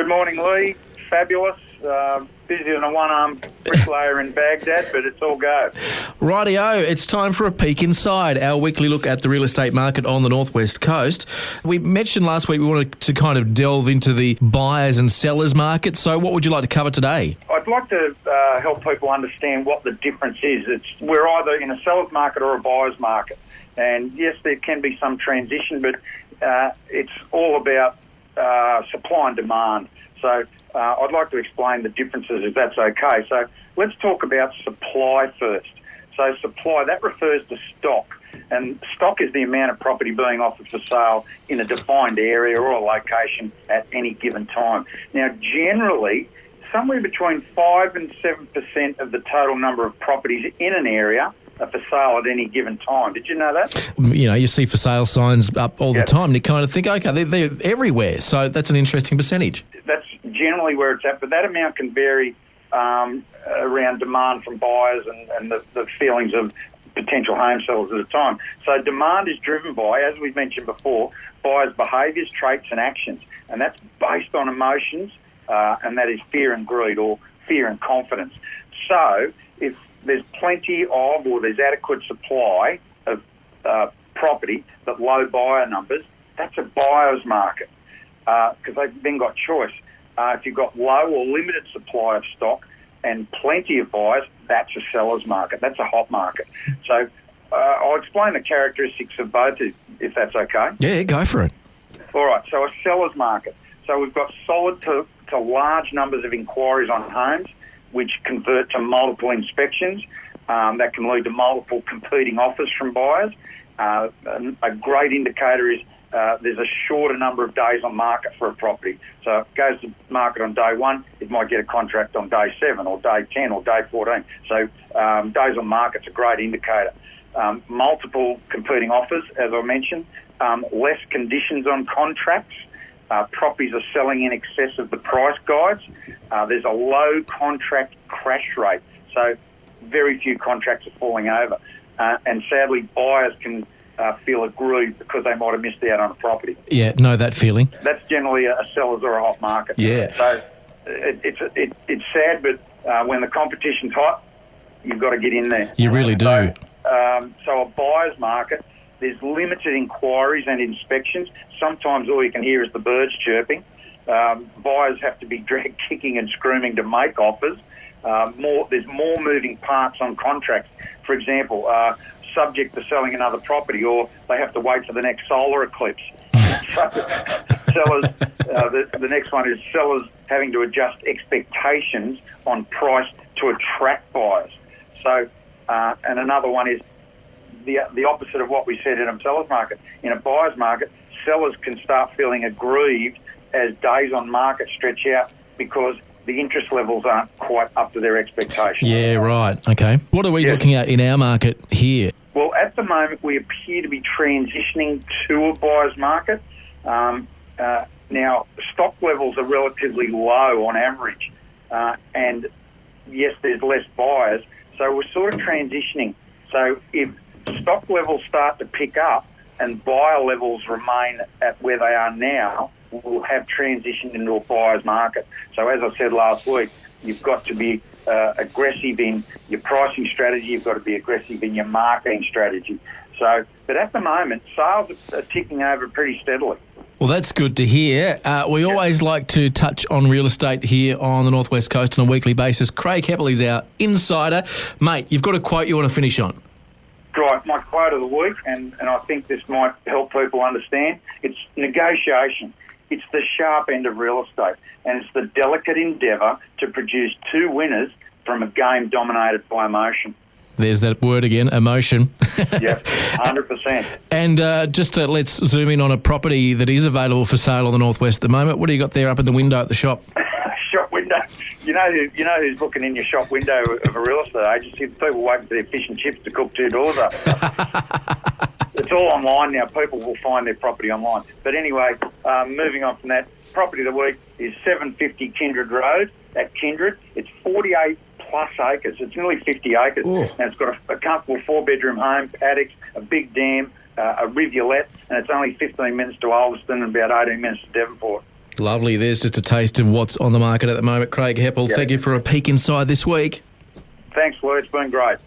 Good morning, Lee. Fabulous. Busier than a one-armed bricklayer in Baghdad, but it's all go. Rightio, it's time for a peek inside, our weekly look at the real estate market on the Northwest Coast. We mentioned last week we wanted to kind of delve into the buyers and sellers market, so what would you like to cover today? I'd like to help people understand what the difference is. We're either in a seller's market or a buyer's market. And yes, there can be some transition, but it's all about supply and demand. So I'd like to explain the differences, if that's okay. So let's talk about supply first. So supply, that refers to stock. And stock is the amount of property being offered for sale in a defined area or a location at any given time. Now, generally, somewhere between 5 and 7% of the total number of properties in an area are for sale at any given time. Did you know that? You know, you see for sale signs up all the time and you kind of think, okay, they're everywhere. So that's an interesting percentage. That's generally where it's at, but that amount can vary around demand from buyers and the feelings of potential home sellers at a time. So demand is driven by, as we've mentioned before, buyers' behaviours, traits and actions. And that's based on emotions, and that is fear and greed or fear and confidence. So if there's plenty of or there's adequate supply of property but low buyer numbers, that's a buyer's market because they've then got choice. If you've got low or limited supply of stock and plenty of buyers, that's a seller's market. That's a hot market. So I'll explain the characteristics of both, if that's okay. Yeah, go for it. All right, so a seller's market. So we've got solid to large numbers of inquiries on homes, which convert to multiple inspections. That can lead to multiple competing offers from buyers. A great indicator is there's a shorter number of days on market for a property. So if it goes to market on day 1, it might get a contract on day 7 or day 10 or day 14. So days on market's a great indicator. Multiple competing offers, as I mentioned. Less conditions on contracts. Properties are selling in excess of the price guides. There's a low contract crash rate. So very few contracts are falling over. And sadly, buyers can feel aggrieved because they might have missed out on a property. Yeah, know that feeling. That's generally a seller's or a hot market. Yeah. So it's sad, but when the competition's hot, you've got to get in there. You really do. So a buyer's market, there's limited inquiries and inspections. Sometimes all you can hear is the birds chirping. Buyers have to be dragged kicking and screaming to make offers. There's more moving parts on contracts. For example, subject to selling another property, or they have to wait for the next solar eclipse. Sellers, the next one is sellers having to adjust expectations on price to attract buyers. So, and another one is the opposite of what we said in a seller's market. In a buyer's market, sellers can start feeling aggrieved as days on market stretch out because the interest levels aren't quite up to their expectations. Yeah, right. Okay. What are we looking at in our market here? Well, at the moment, we appear to be transitioning to a buyer's market. Now, stock levels are relatively low on average. And yes, there's less buyers. So we're sort of transitioning. So if stock levels start to pick up and buyer levels remain at where they are now, we'll have transitioned into a buyer's market. So as I said last week, you've got to be aggressive in your pricing strategy. You've got to be aggressive in your marketing strategy. So, but at the moment, sales are ticking over pretty steadily. Well, that's good to hear. We always like to touch on real estate here on the Northwest Coast on a weekly basis. Craig Heppel is our insider. Mate, you've got a quote you want to finish on. Right, my quote of the week, and I think this might help people understand, it's negotiation. It's the sharp end of real estate, and it's the delicate endeavour to produce two winners from a game dominated by emotion. There's that word again, emotion. Yep, 100%. And let's zoom in on a property that is available for sale on the Northwest at the moment. What do you got there up in the window at the shop? Shop window. You know who's looking in your shop window of a real estate agency? People waiting for their fish and chips to cook 2 doors up. It's all online now. People will find their property online. But anyway, moving on from that, property of the week is 750 Kindred Road at Kindred. It's 48 plus acres. It's nearly 50 acres. Ooh. And it's got a comfortable 4-bedroom home, paddocks, a big dam, a rivulet, and it's only 15 minutes to Ulverston and about 18 minutes to Devonport. Lovely. There's just a taste of what's on the market at the moment. Craig Heppel, Yeah. thank you for a peek inside this week. Thanks, Lou. It's been great.